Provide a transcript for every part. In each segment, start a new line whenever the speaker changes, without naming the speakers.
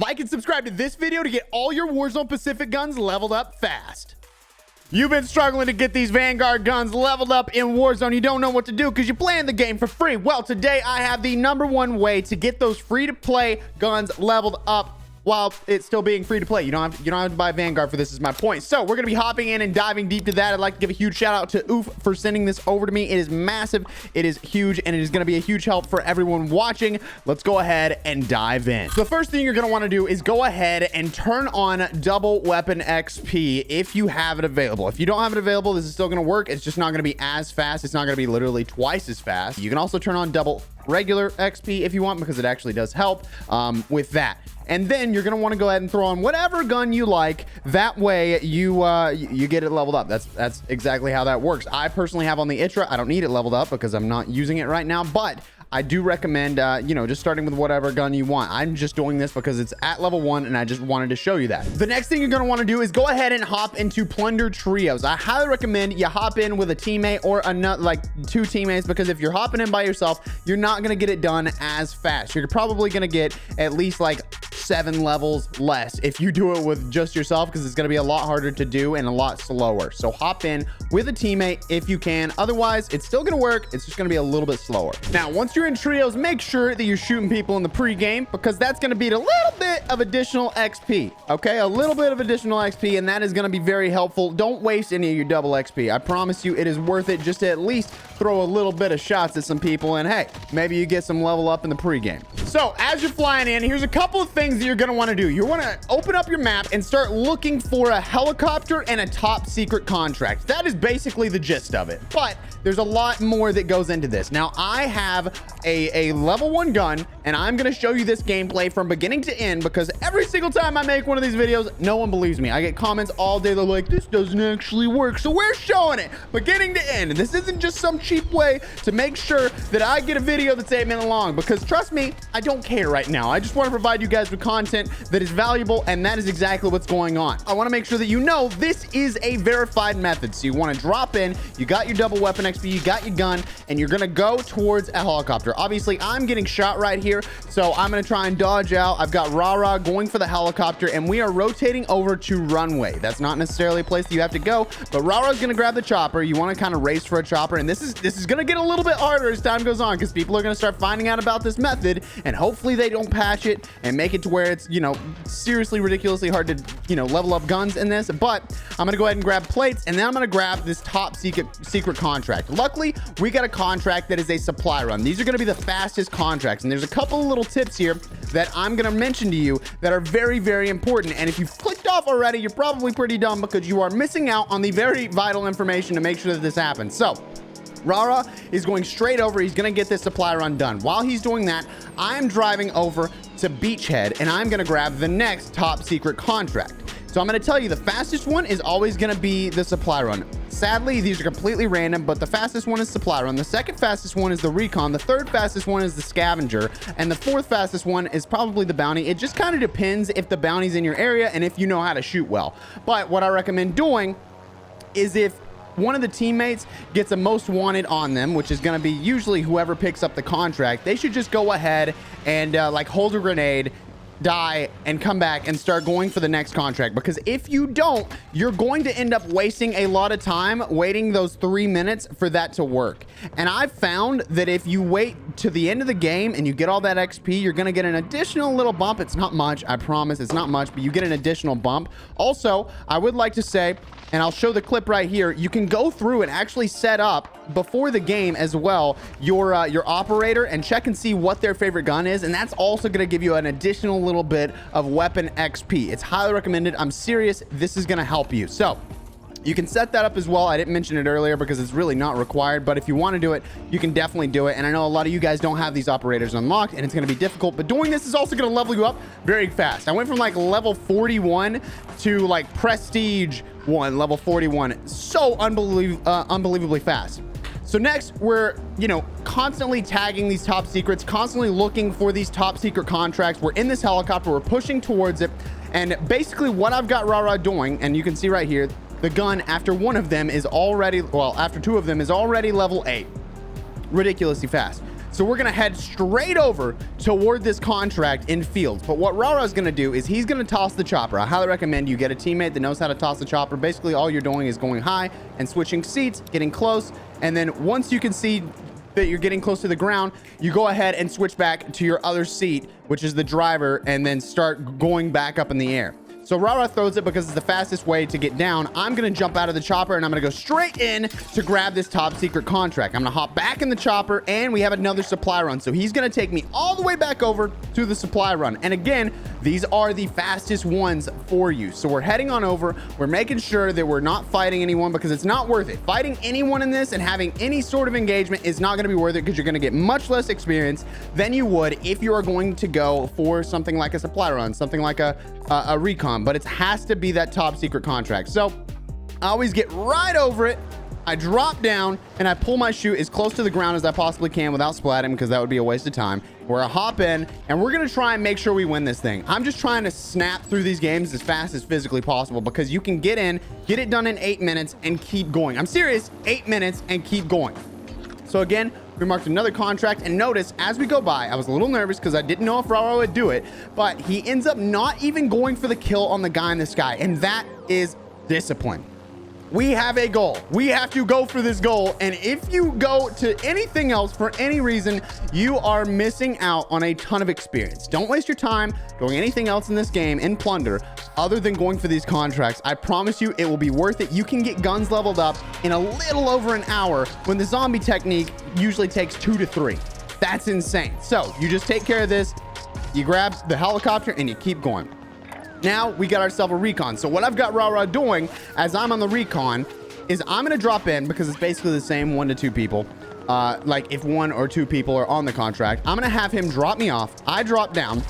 Like and subscribe to this video to get all your Warzone Pacific guns leveled up fast. You've been struggling to get these Vanguard guns leveled up in Warzone. You don't know what to do because you're playing the game for free. Well, today I have the #1 way to get those free-to-play guns leveled up while it's still being free to play. You don't have to buy Vanguard for this, is my point. So we're gonna be hopping in and diving deep to that. I'd like to give a huge shout out to Oof for sending this over to me. It is massive, it is huge, and it is gonna be a huge help for everyone watching. Let's go ahead and dive in. So the first thing you're gonna wanna do is go ahead and turn on double weapon XP if you have it available. If you don't have it available, this is still gonna work. It's just not gonna be as fast. It's not gonna be literally twice as fast. You can also turn on double regular XP if you want, because it actually does help with that. And then you're going to want to go ahead and throw on whatever gun you like. That way you get it leveled up. That's exactly how that works. I personally have on the ITRA. I don't need it leveled up because I'm not using it right now, but I do recommend, just starting with whatever gun you want. I'm just doing this because it's at level 1 and I just wanted to show you that. The next thing you're going to want to do is go ahead and hop into plunder trios. I highly recommend you hop in with a teammate or like 2 teammates, because if you're hopping in by yourself, you're not going to get it done as fast. You're probably going to get at least like 7 levels less if you do it with just yourself, because it's going to be a lot harder to do and a lot slower. So hop in with a teammate if you can. Otherwise, it's still going to work. It's just going to be a little bit slower. Now, once you're in trios, make sure that you're shooting people in the pre-game, because that's going to be a little bit of additional XP. Okay, a little bit of additional XP, and that is going to be very helpful. Don't waste any of your double XP. I promise you, it is worth it just to at least throw a little bit of shots at some people, and hey, maybe you get some level up in the pre-game. So as you're flying in, here's a couple of things that you're going to want to do. You want to open up your map and start looking for a helicopter and a top secret contract. That is basically the gist of it, but there's a lot more that goes into this. Now, I have a level 1 gun, and I'm going to show you this gameplay from beginning to end, because every single time I make one of these videos, no one believes me. I get comments all day. They're like, this doesn't actually work. So we're showing it beginning to end. And this isn't just some cheap way to make sure that I get a video that's 8 minutes long, because trust me, I don't care right now. I just want to provide you guys with content that is valuable, and that is exactly what's going on. I want to make sure that you know this is a verified method. So you want to drop in, you got your double weapon XP, you got your gun, and you're going to go towards a helicopter. Obviously, I'm getting shot right here, so I'm going to try and dodge out. I've got Rara going for the helicopter, and we are rotating over to runway. That's not necessarily a place that you have to go, but Rara's going to grab the chopper. You want to kind of race for a chopper, and this is going to get a little bit harder as time goes on, because people are going to start finding out about this method, and hopefully they don't patch it and make it to where it's, seriously ridiculously hard to, level up guns in this. But I'm going to go ahead and grab plates, and then I'm going to grab this top secret contract. Luckily, we got a contract that is a supply run. These are going to be the fastest contracts, and there's a couple of little tips here that I'm going to mention to you that are very, very important. And if you've clicked off already, you're probably pretty dumb, because you are missing out on the very vital information to make sure that this happens. So Rara is going straight over. He's going to get this supply run done. While he's doing that, I'm driving over to Beachhead, and I'm going to grab the next top secret contract. So I'm going to tell you, the fastest one is always going to be the supply run. Sadly, these are completely random, but the fastest one is supply run. The second fastest one is the recon. The third fastest one is the scavenger. And the fourth fastest one is probably the bounty. It just kind of depends if the bounty's in your area and if you know how to shoot well. But what I recommend doing is, if one of the teammates gets a most wanted on them, which is going to be usually whoever picks up the contract, they should just go ahead and hold a grenade, die, and come back and start going for the next contract. Because if you don't, you're going to end up wasting a lot of time waiting those 3 minutes for that to work. And I've found that if you wait to the end of the game and you get all that XP, you're going to get an additional little bump. It's not much, I promise, it's not much, but you get an additional bump. Also, I would like to say, and I'll show the clip right here, you can go through and actually set up before the game as well your operator and check and see what their favorite gun is, and that's also going to give you an additional little bit of weapon XP. It's highly recommended. I'm serious, this is going to help you. So you can set that up as well. I didn't mention it earlier because it's really not required, but if you want to do it, you can definitely do it. And I know a lot of you guys don't have these operators unlocked, and it's going to be difficult, but doing this is also going to level you up very fast. I went from like level 41 to like prestige 1, level 41. So unbelievably fast. So next, we're, constantly tagging these top secrets, constantly looking for these top secret contracts. We're in this helicopter, we're pushing towards it. And basically what I've got Rara doing, and you can see right here, the gun after one of them is already, after 2 of them is already level 8. Ridiculously fast. So we're gonna head straight over toward this contract in fields. But what Rara's gonna do is he's gonna toss the chopper. I highly recommend you get a teammate that knows how to toss the chopper. Basically, all you're doing is going high and switching seats, getting close, and then once you can see that you're getting close to the ground, you go ahead and switch back to your other seat, which is the driver, and then start going back up in the air. So Rara throws it because it's the fastest way to get down. I'm going to jump out of the chopper and I'm going to go straight in to grab this top secret contract. I'm going to hop back in the chopper and we have another supply run. So he's going to take me all the way back over to the supply run. And again, these are the fastest ones for you. So we're heading on over. We're making sure that we're not fighting anyone because it's not worth it. Fighting anyone in this and having any sort of engagement is not going to be worth it because you're going to get much less experience than you would if you are going to go for something like a supply run, something like a recon. But it has to be that top secret contract. So I always get right over it. I drop down and I pull my chute as close to the ground as I possibly can without splatting because that would be a waste of time. Where I hop in and we're going to try and make sure we win this thing. I'm just trying to snap through these games as fast as physically possible because you can get in, get it done in 8 minutes and keep going. I'm serious, 8 minutes and keep going. So again, we marked another contract and notice as we go by, I was a little nervous because I didn't know if Rara would do it, but he ends up not even going for the kill on the guy in the sky. And that is discipline. We have a goal. We have to go for this goal. And if you go to anything else for any reason, you are missing out on a ton of experience. Don't waste your time doing anything else in this game in plunder other than going for these contracts. I promise you it will be worth it. You can get guns leveled up in a little over an hour when the zombie technique usually takes 2 to 3. That's insane. So you just take care of this. You grab the helicopter and you keep going. Now we got ourselves a recon. So what I've got Rara doing as I'm on the recon is I'm going to drop in because it's basically the same 1 to 2 people. Like if 1 or 2 people are on the contract, I'm going to have him drop me off. I drop down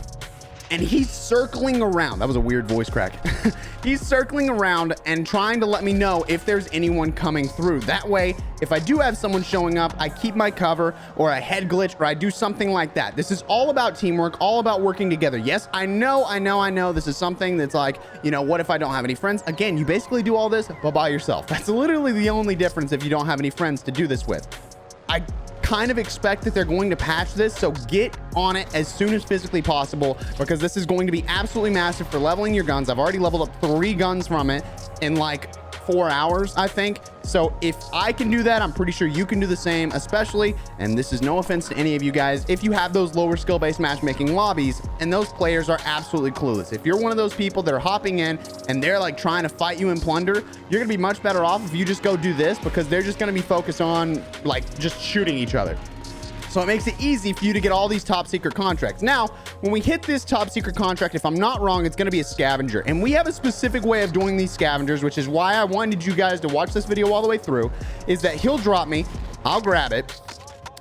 and he's circling around. That was a weird voice crack. He's circling around and trying to let me know if there's anyone coming through. That way, if I do have someone showing up, I keep my cover or a head glitch or I do something like that. This is all about teamwork, all about working together. Yes, I know. This is something that's like, you know, what if I don't have any friends? Again, you basically do all this but by yourself. That's literally the only difference if you don't have any friends to do this with. I kind of expect that they're going to patch this, so get on it as soon as physically possible because this is going to be absolutely massive for leveling your guns. I've already leveled up 3 guns from it in like 4 hours, I think. So if I can do that, I'm pretty sure you can do the same, especially, and this is no offense to any of you guys, if you have those lower skill-based matchmaking lobbies and those players are absolutely clueless. If you're one of those people that are hopping in and they're like trying to fight you in plunder, you're gonna be much better off if you just go do this because they're just gonna be focused on like just shooting each other. So it makes it easy for you to get all these top secret contracts. Now, when we hit this top secret contract, if I'm not wrong, it's going to be a scavenger. And we have a specific way of doing these scavengers, which is why I wanted you guys to watch this video all the way through, is that he'll drop me, I'll grab it,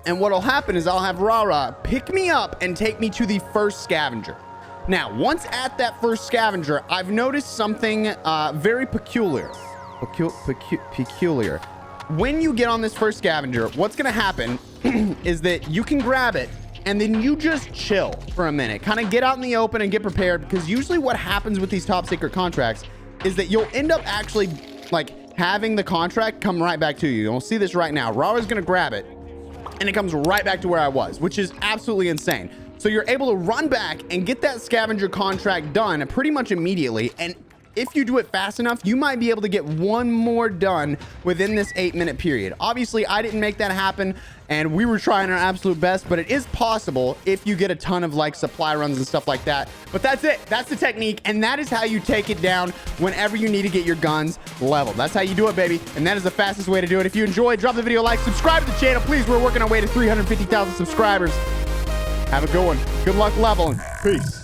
and what'll happen is I'll have Rara pick me up and take me to the first scavenger. Now, once at that first scavenger, I've noticed something very peculiar. Peculiar. When you get on this first scavenger, what's going to happen is that you can grab it and then you just chill for a minute, kind of get out in the open and get prepared, because usually what happens with these top secret contracts is that you'll end up actually like having the contract come right back to you. And we'll see this right now. Rara's going to grab it and it comes right back to where I was, which is absolutely insane. So you're able to run back and get that scavenger contract done pretty much immediately. And if you do it fast enough, you might be able to get 1 more done within this 8-minute period. Obviously, I didn't make that happen and we were trying our absolute best, but it is possible if you get a ton of like supply runs and stuff like that. But that's it. That's the technique. And that is how you take it down whenever you need to get your guns leveled. That's how you do it, baby. And that is the fastest way to do it. If you enjoyed, drop the video a like, subscribe to the channel, please. We're working our way to 350,000 subscribers. Have a good one. Good luck leveling. Peace.